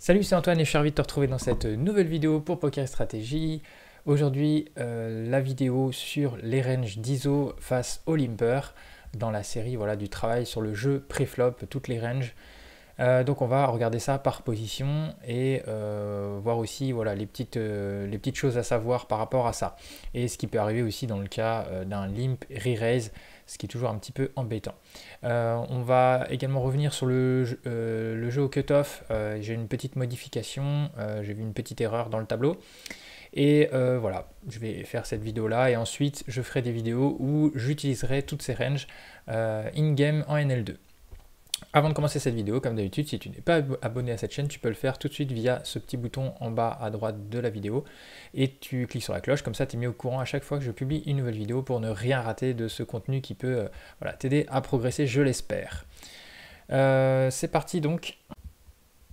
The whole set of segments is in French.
Salut, c'est Antoine et je suis ravi de te retrouver dans cette nouvelle vidéo pour Poker Stratégie. Aujourd'hui, la vidéo sur les ranges d'ISO face au limper dans la série du travail sur le jeu pré-flop, toutes les ranges. Donc on va regarder ça par position et voir aussi les petites choses à savoir par rapport à ça. Et ce qui peut arriver aussi dans le cas d'un limp re-raise, ce qui est toujours un petit peu embêtant. On va également revenir sur le jeu au cutoff. J'ai une petite modification, j'ai vu une petite erreur dans le tableau. Et voilà, je vais faire cette vidéo là et ensuite je ferai des vidéos où j'utiliserai toutes ces ranges in-game en NL2. Avant de commencer cette vidéo, comme d'habitude, si tu n'es pas abonné à cette chaîne, tu peux le faire tout de suite via ce petit bouton en bas à droite de la vidéo et tu cliques sur la cloche, comme ça tu es mis au courant à chaque fois que je publie une nouvelle vidéo pour ne rien rater de ce contenu qui peut t'aider à progresser, je l'espère. C'est parti donc.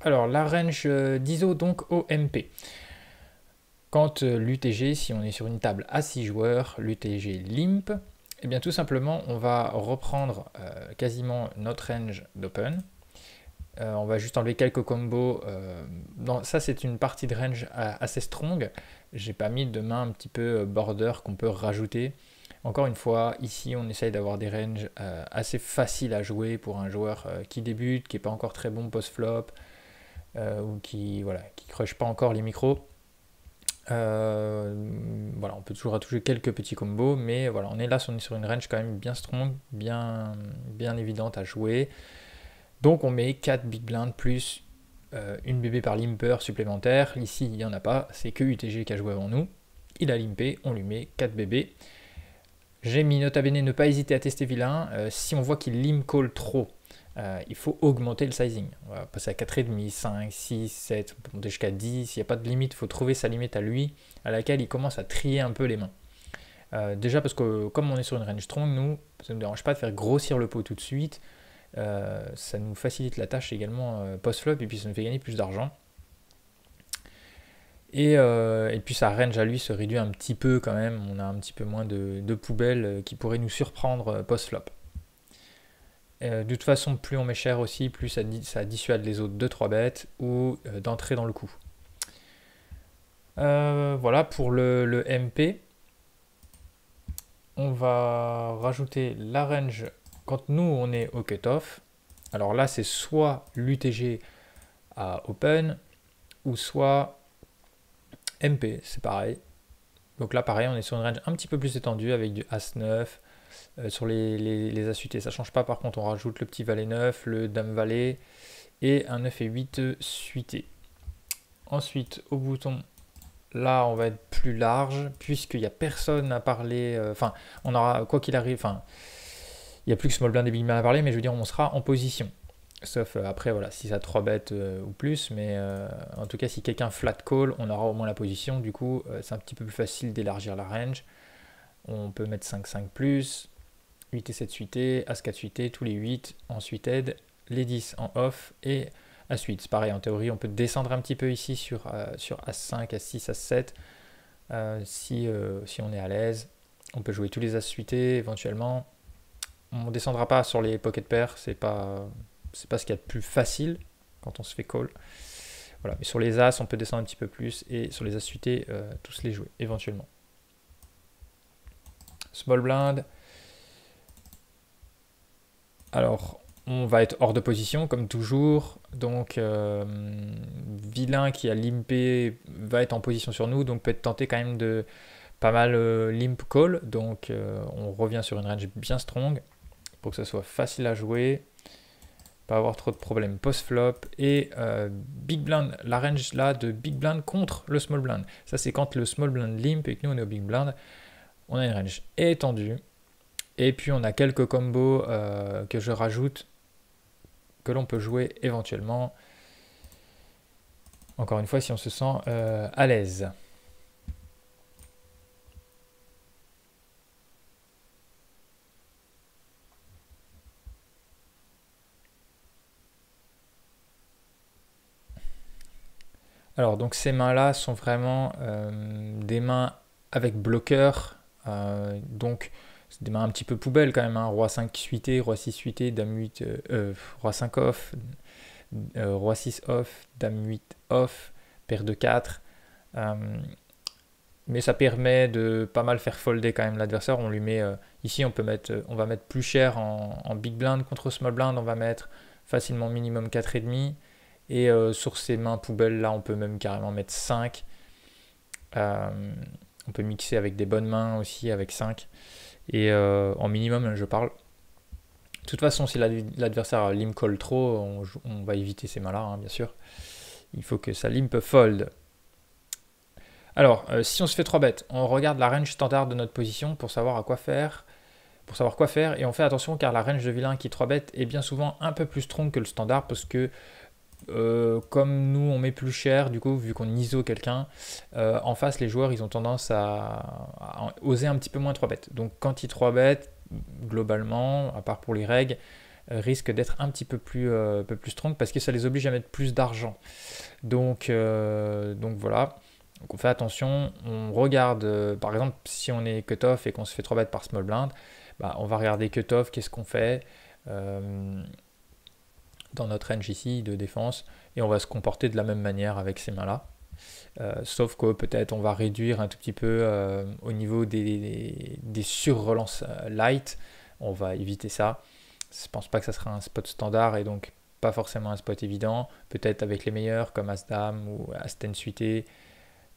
Alors la range d'ISO donc au MP. Quand l'UTG, si on est sur une table à 6 joueurs, l'UTG limp, et bien tout simplement on va reprendre quasiment notre range d'open. On va juste enlever quelques combos. Ça c'est une partie de range assez strong. J'ai pas mis de main un petit peu border qu'on peut rajouter. Encore une fois, ici on essaye d'avoir des ranges assez faciles à jouer pour un joueur qui débute, qui n'est pas encore très bon post-flop, ou qui crush pas encore les micros. On peut toujours toucher quelques petits combos, mais voilà, on est sur une range quand même bien strong, bien évidente à jouer. Donc on met 4 big blinds plus une BB par limper supplémentaire. Ici il n'y en a pas, c'est que UTG qui a joué avant nous. Il a limpé, on lui met 4 BB. J'ai mis nota bene ne pas hésiter à tester vilain. Si on voit qu'il limp call trop, il faut augmenter le sizing. On va passer à 4,5, 5, 6, 7, on peut monter jusqu'à 10. S'il n'y a pas de limite, il faut trouver sa limite à lui, à laquelle il commence à trier un peu les mains. Déjà parce que comme on est sur une range strong, nous, ça ne nous dérange pas de faire grossir le pot tout de suite. Ça nous facilite la tâche également post-flop et puis ça nous fait gagner plus d'argent. Et puis sa range à lui se réduit un petit peu quand même. On a un petit peu moins de poubelles qui pourraient nous surprendre post-flop. De toute façon, plus on met cher aussi, plus ça dissuade les autres de 3 bêtes ou d'entrer dans le coup. Voilà pour le MP. On va rajouter la range quand nous on est au cutoff. Alors là, c'est soit l'UTG à open ou soit MP, c'est pareil. Donc là, pareil, on est sur une range un petit peu plus étendue avec du As-9. Sur les As suités, ça ne change pas. Par contre, on rajoute le petit Valet 9, le Dame Valet et un 9 et 8 suité. Ensuite, au bouton, là, on va être plus large puisqu'il n'y a personne à parler. On aura, quoi qu'il arrive, il n'y a plus que small blind et big blind à parler, mais je veux dire, on sera en position. Sauf après, voilà, si ça a 3 bêtes ou plus, mais en tout cas, si quelqu'un flat call, on aura au moins la position. Du coup, c'est un petit peu plus facile d'élargir la range. On peut mettre 5-5 plus, 8 et 7 suités, As-4 suités, tous les 8 en suited, les 10 en off et As-8. C'est pareil, en théorie, on peut descendre un petit peu ici sur As-5, As-6, As-7 si on est à l'aise. On peut jouer tous les As suités éventuellement. On ne descendra pas sur les pocket pairs, c'est pas ce qu'il y a de plus facile quand on se fait call. Voilà, mais sur les As, on peut descendre un petit peu plus et sur les As suités, tous les jouer éventuellement. Small blind. Alors, on va être hors de position comme toujours. Donc, vilain qui a limpé va être en position sur nous, donc peut être tenté quand même de pas mal limp call. Donc, on revient sur une range bien strong pour que ça soit facile à jouer. Pas avoir trop de problèmes post-flop et big blind, la range là de big blind contre le small blind. Ça c'est quand le small blind limp et que nous on est au big blind, on a une range étendue et puis on a quelques combos que je rajoute que l'on peut jouer éventuellement. Encore une fois si on se sent à l'aise. Alors donc ces mains-là sont vraiment des mains avec bloqueur, donc c'est des mains un petit peu poubelles quand même, hein. Roi 5 suité, Roi 6 suité, Dame 8, Roi 5 off, Roi 6 off, Dame 8 off, paire de 4. Mais ça permet de pas mal faire folder quand même l'adversaire. On lui met ici on va mettre plus cher en big blind contre small blind, on va mettre facilement minimum 4,5. Et sur ces mains poubelles là on peut même carrément mettre 5. On peut mixer avec des bonnes mains aussi avec 5. Et en minimum je parle. De toute façon si l'adversaire limp call trop, on va éviter ces mains là hein, bien sûr. Il faut que ça limp fold. Alors, si on se fait 3 bêtes, on regarde la range standard de notre position pour savoir quoi faire, et on fait attention car la range de vilain qui 3 bêtes est bien souvent un peu plus strong que le standard parce que comme nous on met plus cher, du coup vu qu'on ISO quelqu'un, en face les joueurs ils ont tendance à oser un petit peu moins 3 bêtes. Donc quand ils 3 bêtes, globalement, à part pour les règles, risque d'être un petit peu plus strong parce que ça les oblige à mettre plus d'argent. Donc voilà. Donc on fait attention, on regarde, par exemple, si on est cut-off et qu'on se fait 3 bêtes par small blind, bah, on va regarder cut-off, qu'est-ce qu'on fait dans notre range ici de défense, et on va se comporter de la même manière avec ces mains-là. Sauf que peut-être on va réduire un tout petit peu au niveau des sur-relances light, on va éviter ça. Je pense pas que ça sera un spot standard et donc pas forcément un spot évident, peut-être avec les meilleurs comme As-Dame ou As-10 suité.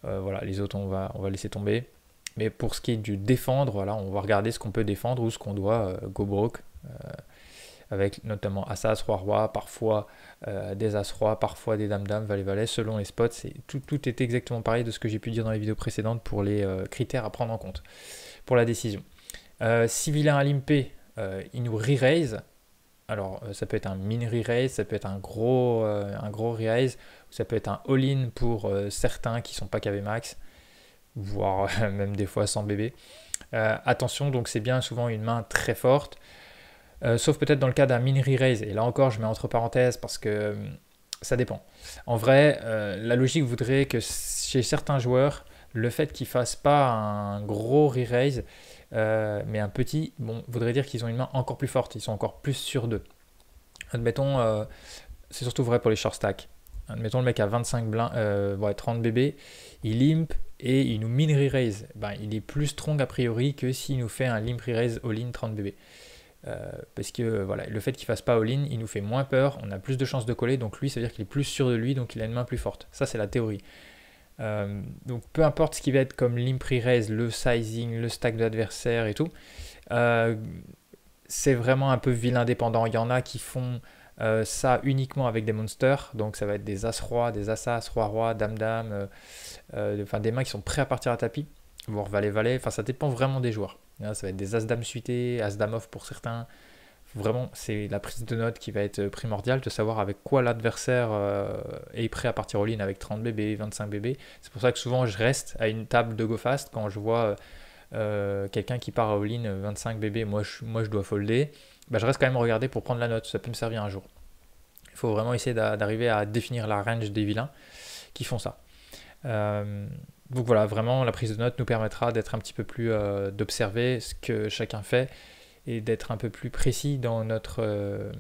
Voilà, les autres on va laisser tomber. Mais pour ce qui est du défendre, voilà, on va regarder ce qu'on peut défendre ou ce qu'on doit go broke. Avec notamment As-As, Roi-Roi, parfois des As-Roi, parfois des Dames-Dames, Valet-Valet, selon les spots. Tout est exactement pareil de ce que j'ai pu dire dans les vidéos précédentes pour les critères à prendre en compte pour la décision. Si vilain a limpé, il nous re-raise. Alors ça peut être un mini re-raise, ça peut être un gros re-raise, ça peut être un all-in pour certains qui ne sont pas KV max, voire même des fois sans bébé. Attention, donc c'est bien souvent une main très forte, sauf peut-être dans le cas d'un mini re-raise, et là encore je mets entre parenthèses parce que ça dépend. En vrai, la logique voudrait que chez certains joueurs, le fait qu'ils ne fassent pas un gros re-raise, mais un petit, bon, voudrait dire qu'ils ont une main encore plus forte, ils sont encore plus sûrs d'eux. Admettons, c'est surtout vrai pour les short stacks. Admettons le mec a 25 blinds, 30 bébés, il limp et il nous min re-raise. Ben, il est plus strong a priori que s'il nous fait un limp re-raise all-in 30 bébés. Parce que voilà, le fait qu'il fasse pas all-in, il nous fait moins peur, on a plus de chances de coller, donc lui ça veut dire qu'il est plus sûr de lui, donc il a une main plus forte. Ça c'est la théorie. Donc peu importe ce qui va être comme limp re-raise, le sizing, le stack de l'adversaire et tout, c'est vraiment un peu vilain dépendant. Il y en a qui font ça uniquement avec des monsters, donc ça va être des As-Roi, des As-As, Roi-Roi, Dame-Dame, enfin des mains qui sont prêts à partir à tapis, voire Valet-Valet, enfin ça dépend vraiment des joueurs. Là, ça va être des As-Dame suité, As-Dame off pour certains. Vraiment, c'est la prise de note qui va être primordiale, de savoir avec quoi l'adversaire est prêt à partir all-in avec 30 bébés, 25 bébés. C'est pour ça que souvent je reste à une table de go fast quand je vois quelqu'un qui part à all-in 25 bébés, moi je dois folder. Bah, je reste quand même regarder pour prendre la note, ça peut me servir un jour. Il faut vraiment essayer d'arriver à définir la range des vilains qui font ça. Donc voilà, vraiment la prise de note nous permettra d'être un petit peu plus, d'observer ce que chacun fait et d'être un peu plus précis dans notre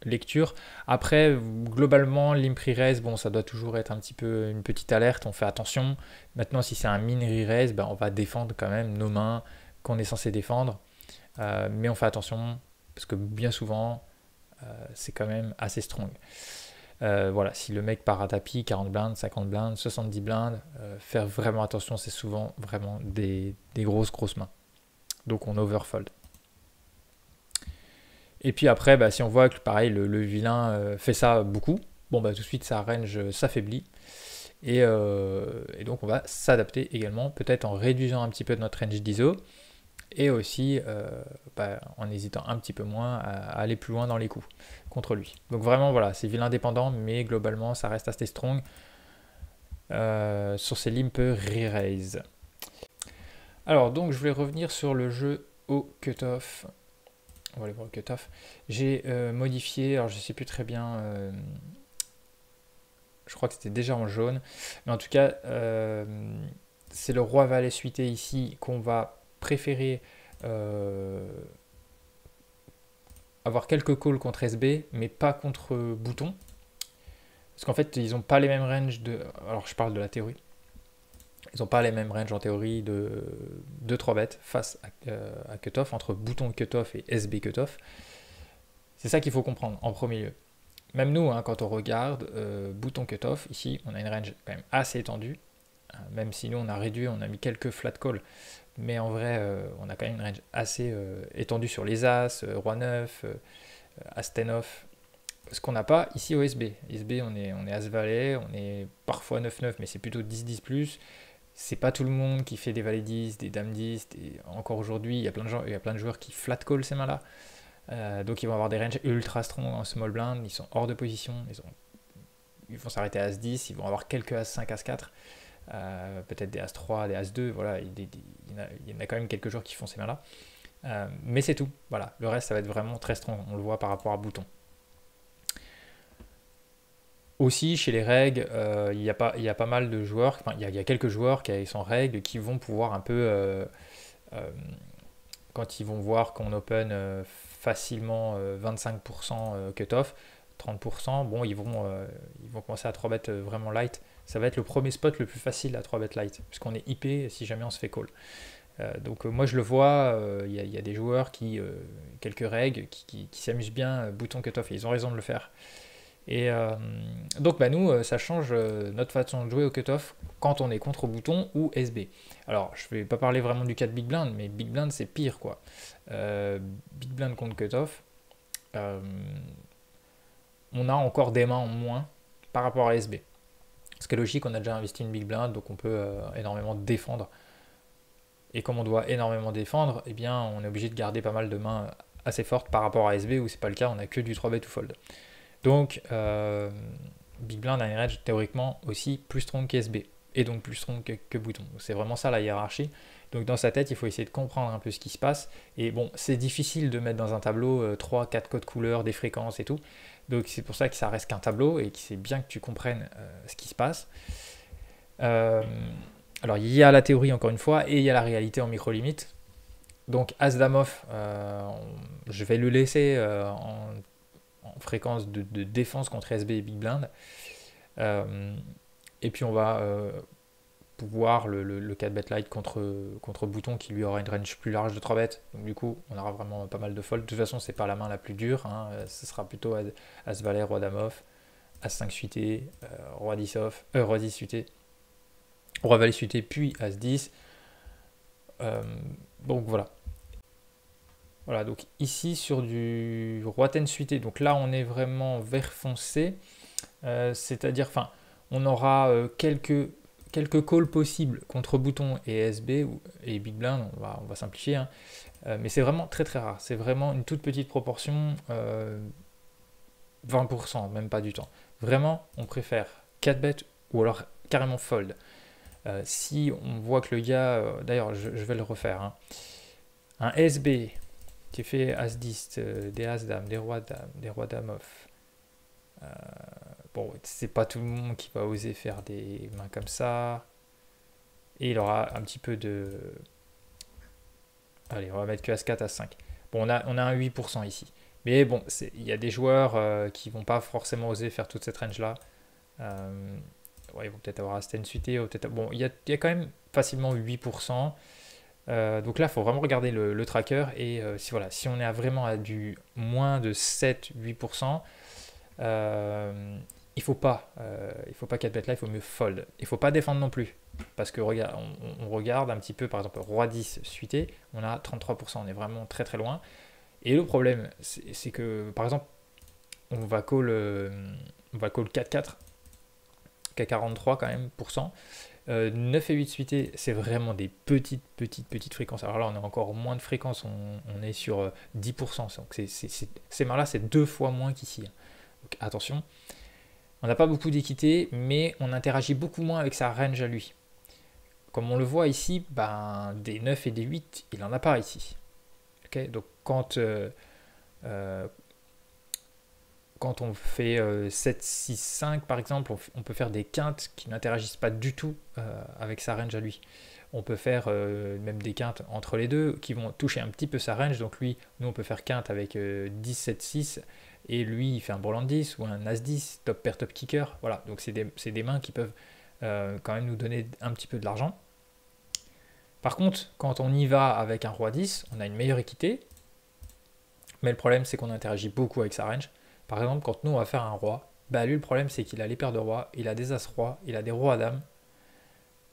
lecture. Après, globalement, limp re-raise, bon, ça doit toujours être un petit peu une petite alerte, on fait attention. Maintenant, si c'est un min re-raise, ben, on va défendre quand même nos mains qu'on est censé défendre. Mais on fait attention, parce que bien souvent, c'est quand même assez strong. Voilà, si le mec part à tapis, 40 blindes, 50 blindes, 70 blindes, faire vraiment attention, c'est souvent vraiment des grosses mains. Donc on overfold. Et puis après, bah, si on voit que pareil, le vilain fait ça beaucoup, bon bah tout de suite sa range s'affaiblit. Et donc on va s'adapter également, peut-être en réduisant un petit peu de notre range d'ISO, et aussi en hésitant un petit peu moins à aller plus loin dans les coups contre lui. Donc vraiment voilà, c'est vilain dépendant, mais globalement ça reste assez strong sur ces limp re-raise. Alors donc je voulais revenir sur le jeu au cutoff. On va aller voir le cutoff. J'ai modifié, alors je ne sais plus très bien, je crois que c'était déjà en jaune, mais en tout cas c'est le roi valet suité ici qu'on va préférer avoir quelques calls contre SB, mais pas contre bouton. Parce qu'en fait, ils n'ont pas les mêmes ranges de... Alors, je parle de la théorie. Ils n'ont pas les mêmes ranges en théorie de 3 bêtes face à cutoff, entre bouton cutoff et SB cutoff. C'est ça qu'il faut comprendre en premier lieu. Même nous, hein, quand on regarde bouton cutoff, ici, on a une range quand même assez étendue. Même si nous, on a réduit, on a mis quelques flat calls. Mais en vrai, on a quand même une range assez étendue sur les As, Roi 9, As 10 off. Ce qu'on n'a pas ici au SB. SB, on est As-Valet, on est parfois 9-9, mais c'est plutôt 10-10+. C'est pas tout le monde qui fait des valets 10, des dames 10. Et encore aujourd'hui, il y a plein de joueurs qui flat call ces mains-là. Donc ils vont avoir des ranges ultra strong en small blind. Ils sont hors de position. Ils vont s'arrêter à As-10. Ils vont avoir quelques As-5, As-4. Peut-être des As-3, des As-2. Voilà, il y en a quand même quelques joueurs qui font ces mains-là. Mais c'est tout. Voilà. Le reste, ça va être vraiment très strong. On le voit par rapport à bouton. Aussi, chez les règles, il y a pas mal de joueurs, enfin, il y a quelques joueurs qui sont règles qui vont pouvoir un peu, quand ils vont voir qu'on open facilement 25% cut-off, 30%, bon, ils vont commencer à 3 bet vraiment light. Ça va être le premier spot le plus facile à 3 bet light, puisqu'on est IP si jamais on se fait call. Donc moi je le vois, il y a des joueurs quelques règles, qui s'amusent bien bouton cut-off, et ils ont raison de le faire. Et donc bah, nous, ça change notre façon de jouer au cutoff quand on est contre bouton ou SB. Alors je vais pas parler vraiment du cas de Big Blind, mais Big Blind c'est pire quoi. Big Blind contre cutoff, on a encore des mains en moins par rapport à SB. Ce qui est logique, on a déjà investi une Big Blind, donc on peut énormément défendre. Et comme on doit énormément défendre, eh bien on est obligé de garder pas mal de mains assez fortes par rapport à SB où c'est pas le cas, on a que du 3bet ou fold. Donc, Big Blind a une range théoriquement aussi plus strong qu'SB, et donc plus strong que bouton. C'est vraiment ça la hiérarchie. Donc dans sa tête, il faut essayer de comprendre un peu ce qui se passe. Et bon, c'est difficile de mettre dans un tableau 3-4 codes couleurs, des fréquences et tout. Donc c'est pour ça que ça reste qu'un tableau, et que c'est bien que tu comprennes ce qui se passe. Alors il y a la théorie encore une fois, et il y a la réalité en micro-limite. Donc As-Dame off, je vais le laisser en fréquence de défense contre SB et Big Blind. Et puis on va pouvoir le 4 bet light contre bouton qui lui aura une range plus large de 3 bêtes. Donc du coup, on aura vraiment pas mal de fold. De toute façon, c'est pas la main la plus dure. Hein. Ce sera plutôt As-Valet, Roi Dame off, As-5 suité, Roi 10 off, Roi 10 suité, Roi Valet suité, puis As-10. Donc voilà. Voilà, donc ici sur du Roi 10 suité, donc là on est vraiment vert foncé, c'est-à-dire, enfin, on aura quelques calls possibles contre bouton et SB et Big Blind, on va simplifier, hein, mais c'est vraiment très très rare, c'est vraiment une toute petite proportion, 20%, même pas du temps. Vraiment, on préfère 4 bêtes ou alors carrément fold. Si on voit que le gars, d'ailleurs je vais le refaire, hein, un SB qui fait As-10, des As-Dames, des Rois-Dames, des Rois-Dames off. Bon, c'est pas tout le monde qui va oser faire des mains comme ça. Et il aura un petit peu de... Allez, on va mettre que As-4, As-5. Bon, on a un 8% ici. Mais bon, il y a des joueurs qui vont pas forcément oser faire toute cette range-là. Ouais, ils vont peut-être avoir As-10 suité. Bon, il y a quand même facilement 8%. Donc là, il faut vraiment regarder le tracker, et si on est vraiment à du moins de 7-8%, il faut pas 4 bêtes là, il faut mieux fold. Il faut pas défendre non plus, parce que on regarde un petit peu, par exemple, Roi 10 suité, on a 33%, on est vraiment très très loin. Et le problème, c'est que, par exemple, on va call 4-4, qu'à 43 quand même, %. 9 et 8 suités, c'est vraiment des petites fréquences. Alors là, on a encore moins de fréquences, on est sur 10%. Donc ces mains-là, c'est 2 fois moins qu'ici. Donc attention, on n'a pas beaucoup d'équité, mais on interagit beaucoup moins avec sa range à lui. Comme on le voit ici, ben, des 9 et des 8, il n'en a pas ici. Okay, donc quand on fait 7, 6, 5 par exemple, on peut faire des quintes qui n'interagissent pas du tout avec sa range à lui. on peut faire même des quintes entre les deux qui vont toucher un petit peu sa range. Donc lui, nous on peut faire quinte avec 10, 7, 6 et lui il fait un brelan 10 ou un as 10, top pair, top kicker. Voilà, donc c'est des mains qui peuvent quand même nous donner un petit peu de l'argent. Par contre, quand on y va avec un roi 10, on a une meilleure équité. Mais le problème, c'est qu'on interagit beaucoup avec sa range. Par exemple, quand nous, on va faire un roi, bah lui, le problème, c'est qu'il a les paires de rois, il a des as-rois, il a des rois dames.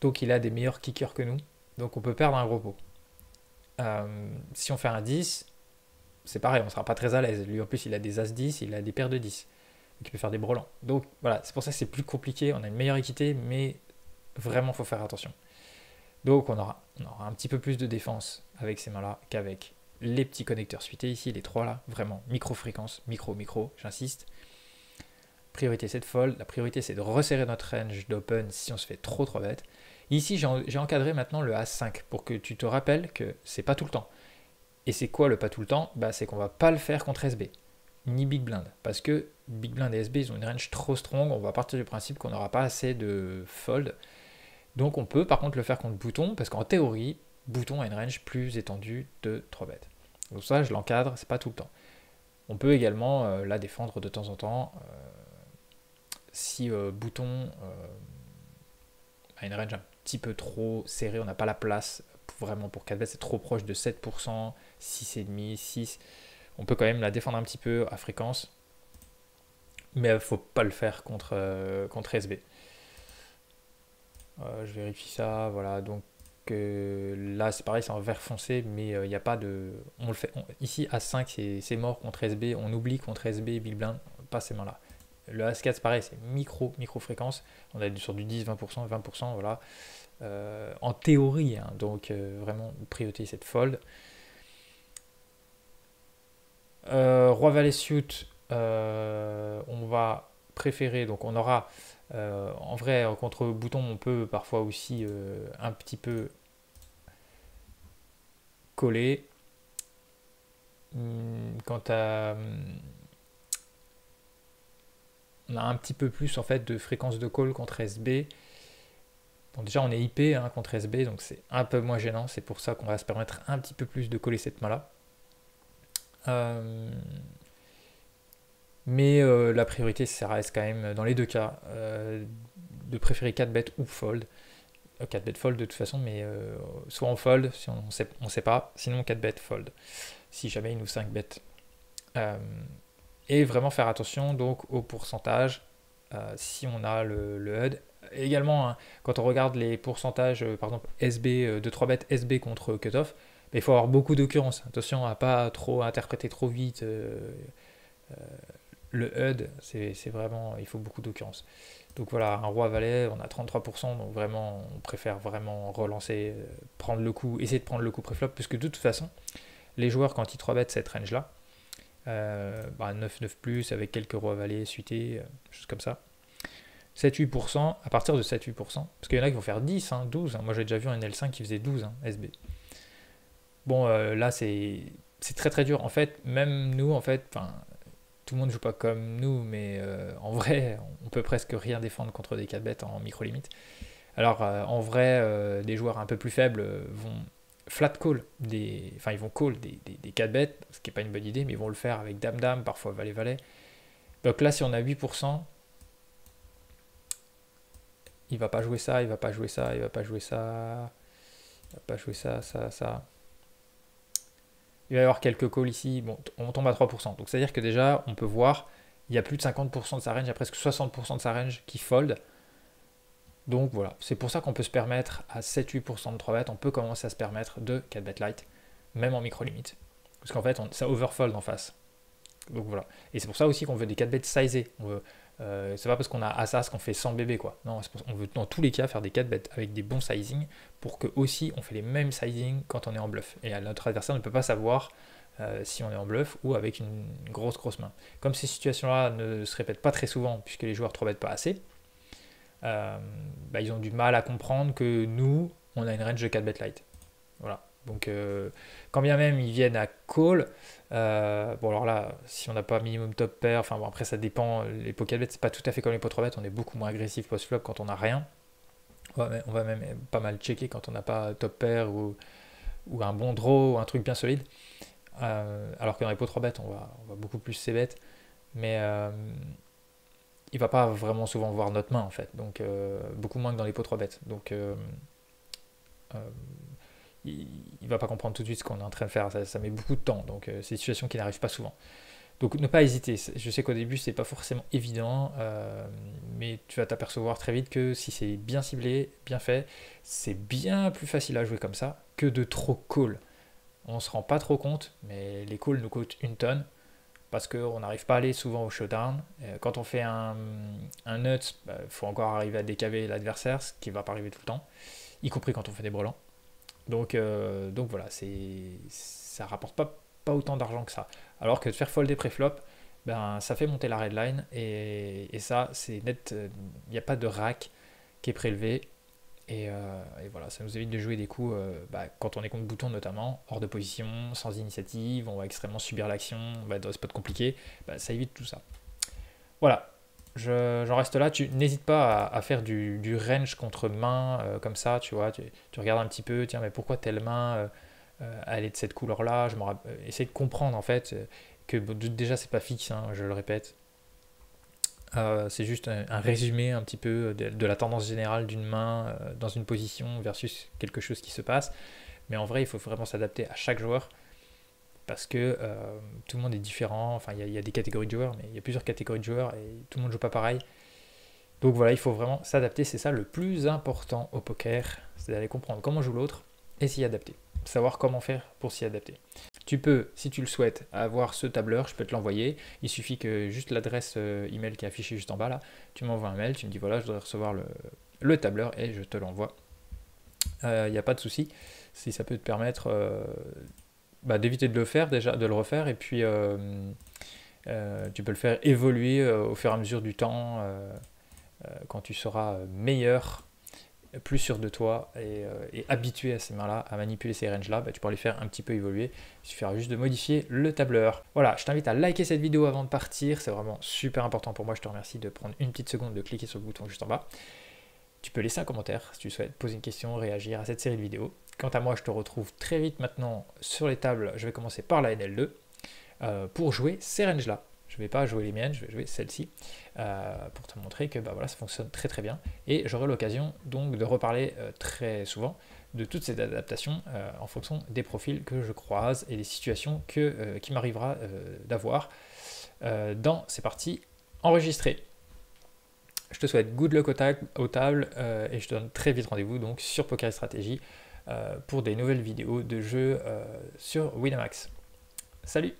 Donc, il a des meilleurs kickers que nous. Donc, on peut perdre un gros pot. Si on fait un 10, c'est pareil, on ne sera pas très à l'aise. Lui, en plus, il a des as-10, il a des paires de 10. Donc, il peut faire des brelans. Donc, voilà, c'est pour ça que c'est plus compliqué. On a une meilleure équité, mais vraiment, il faut faire attention. Donc, on aura un petit peu plus de défense avec ces mains-là qu'avec les petits connecteurs suités ici, les trois là, vraiment micro-fréquence, micro, j'insiste. Priorité c'est de fold, la priorité c'est de resserrer notre range d'open si on se fait trop bête. Ici j'ai encadré maintenant le As5 pour que tu te rappelles que c'est pas tout le temps. Et c'est quoi le pas tout le temps? Bah, c'est qu'on va pas le faire contre SB, ni Big Blind, parce que Big Blind et SB ils ont une range trop strong, on va partir du principe qu'on n'aura pas assez de fold. Donc on peut par contre le faire contre Bouton, parce qu'en théorie, Bouton a une range plus étendue de 3 bêtes. Donc ça, je l'encadre, c'est pas tout le temps. On peut également la défendre de temps en temps si Bouton a une range un petit peu trop serrée, on n'a pas la place vraiment pour 4 bêtes, c'est trop proche de 7%, 6,5, 6. On peut quand même la défendre un petit peu à fréquence, mais il ne faut pas le faire contre SB. Je vérifie ça, voilà, donc là c'est pareil, c'est en vert foncé, mais il n'y a pas de... On le fait, ici As5 c'est mort contre SB, on oublie contre SB, Big Blind, pas ces mains-là. Le As4 c'est pareil, c'est micro fréquence, on est sur du 10, 20%, 20%, voilà. En théorie, hein, donc vraiment priorité c'est de fold. Roi Valet suit, on va préférer, donc on aura en vrai contre Bouton on peut parfois aussi un petit peu coller. Quant à on a un petit peu plus en fait de fréquence de call contre SB. Bon, déjà on est IP hein, contre SB, donc c'est un peu moins gênant, c'est pour ça qu'on va se permettre un petit peu plus de coller cette main là. Mais la priorité ça reste quand même dans les deux cas de préférer 4 bêtes ou fold. 4 bêtes fold de toute façon, mais soit on fold si on sait pas, sinon 4 bêtes fold si jamais il nous 5 bêtes. Et vraiment faire attention donc au pourcentage si on a le HUD. Également, hein, quand on regarde les pourcentages, par exemple SB de 3 bêtes SB contre cutoff, il faut avoir beaucoup d'occurrences. Attention à pas trop interpréter trop vite. Le HUD, c'est vraiment, il faut beaucoup d'occurrences. Donc voilà, un roi valet, on a 33%, donc vraiment, on préfère vraiment relancer, prendre le coup, essayer de prendre le coup préflop, puisque de toute façon, les joueurs, quand ils 3 bêtent cette range-là, 9-9+, avec quelques rois valets suités, choses comme ça, 7-8%, à partir de 7-8%, parce qu'il y en a qui vont faire 10, 12, moi j'ai déjà vu un L5 qui faisait 12, SB. Bon, là c'est très très dur, en fait, même nous, en fait, tout le monde ne joue pas comme nous, mais en vrai, on peut presque rien défendre contre des 4 bêtes en micro-limite. Alors, en vrai, des joueurs un peu plus faibles vont flat call, ils vont call des 4 bêtes, ce qui n'est pas une bonne idée, mais ils vont le faire avec dame-dame, parfois valet-valet. Donc là, si on a 8%, il va pas jouer ça, il va pas jouer ça, il va pas jouer ça, il va pas jouer ça, ça. Il va y avoir quelques calls ici, bon, on tombe à 3%. Donc c'est-à-dire que déjà, on peut voir, il y a plus de 50% de sa range, il y a presque 60% de sa range qui fold. Donc voilà, c'est pour ça qu'on peut se permettre à 7-8% de 3 bêtes, on peut commencer à se permettre de 4 bêtes light, même en micro-limite. Parce qu'en fait, ça overfold en face. Donc voilà. Et c'est pour ça aussi qu'on veut des 4 bêtes sizées. C'est pas parce qu'on a As qu'on fait 100 bébés quoi. Non, on veut dans tous les cas faire des 4 bêtes avec des bons sizing pour que aussi on fait les mêmes sizing quand on est en bluff. Et notre adversaire ne peut pas savoir si on est en bluff ou avec une grosse main. Comme ces situations-là ne se répètent pas très souvent puisque les joueurs 3 bêtent pas assez, ils ont du mal à comprendre que nous, on a une range de 4 bêtes light. Voilà. Donc, quand bien même ils viennent à call, bon alors là, si on n'a pas minimum top pair, enfin bon après ça dépend, les pots 4 bêtes c'est pas tout à fait comme les pots 3 bêtes, on est beaucoup moins agressif post-flop quand on n'a rien. On va même pas mal checker quand on n'a pas top pair ou un bon draw ou un truc bien solide. Alors que dans les pots 3 bêtes, on va beaucoup plus ces bêtes. Mais il va pas vraiment souvent voir notre main en fait. Donc beaucoup moins que dans les pots 3 bêtes. Donc il va pas comprendre tout de suite ce qu'on est en train de faire. Ça met beaucoup de temps. Donc c'est des situations qui n'arrivent pas souvent. Donc ne pas hésiter. Je sais qu'au début c'est pas forcément évident, mais tu vas t'apercevoir très vite que si c'est bien ciblé, bien fait, c'est bien plus facile à jouer comme ça que de trop call. On se rend pas trop compte, mais les calls nous coûtent une tonne parce qu'on n'arrive pas à aller souvent au showdown. Quand on fait un nuts, il faut encore arriver à décaver l'adversaire, ce qui ne va pas arriver tout le temps, y compris quand on fait des brelans. Donc voilà, ça rapporte pas autant d'argent que ça. Alors que de faire fold des préflop, ben, ça fait monter la redline et ça, c'est net, il n'y a pas de rack qui est prélevé. Et voilà, ça nous évite de jouer des coups, quand on est contre bouton notamment, hors de position, sans initiative, on va extrêmement subir l'action, on va être dans des spots compliqués, ça évite tout ça. Voilà, j'en reste là. Tu n'hésites pas à faire du range contre main comme ça, tu vois, tu regardes un petit peu, tiens, mais pourquoi telle main elle est de cette couleur-là, essaye de comprendre en fait que déjà c'est pas fixe, hein, je le répète. C'est juste un résumé un petit peu de la tendance générale d'une main dans une position versus quelque chose qui se passe. Mais en vrai, il faut vraiment s'adapter à chaque joueur parce que tout le monde est différent. Enfin, il y a des catégories de joueurs, mais il y a plusieurs catégories de joueurs et tout le monde ne joue pas pareil. Donc voilà, il faut vraiment s'adapter. C'est ça le plus important au poker, c'est d'aller comprendre comment joue l'autre et s'y adapter. Savoir comment faire pour s'y adapter. Tu peux, si tu le souhaites, avoir ce tableur, je peux te l'envoyer. Il suffit que juste l'adresse email qui est affichée juste en bas là, tu m'envoies un mail, tu me dis voilà, je voudrais recevoir le tableur et je te l'envoie. Il n'y a pas de souci. Si ça peut te permettre d'éviter de le faire déjà, de le refaire, et puis tu peux le faire évoluer au fur et à mesure du temps quand tu seras meilleur, plus sûr de toi et habitué à ces mains-là, à manipuler ces ranges-là, tu pourras les faire un petit peu évoluer. Il suffira juste de modifier le tableur. Voilà, je t'invite à liker cette vidéo avant de partir. C'est vraiment super important pour moi. Je te remercie de prendre une petite seconde de cliquer sur le bouton juste en bas. Tu peux laisser un commentaire si tu souhaites poser une question, réagir à cette série de vidéos. Quant à moi, je te retrouve très vite maintenant sur les tables. Je vais commencer par la NL2 pour jouer ces ranges-là. Je ne vais pas jouer les miennes, je vais jouer celle-ci pour te montrer que voilà, ça fonctionne très très bien. Et j'aurai l'occasion donc de reparler très souvent de toutes ces adaptations en fonction des profils que je croise et des situations qui m'arrivera d'avoir dans ces parties enregistrées. Je te souhaite good luck aux tables et je te donne très vite rendez-vous donc sur Poker Stratégie pour des nouvelles vidéos de jeux sur Winamax. Salut!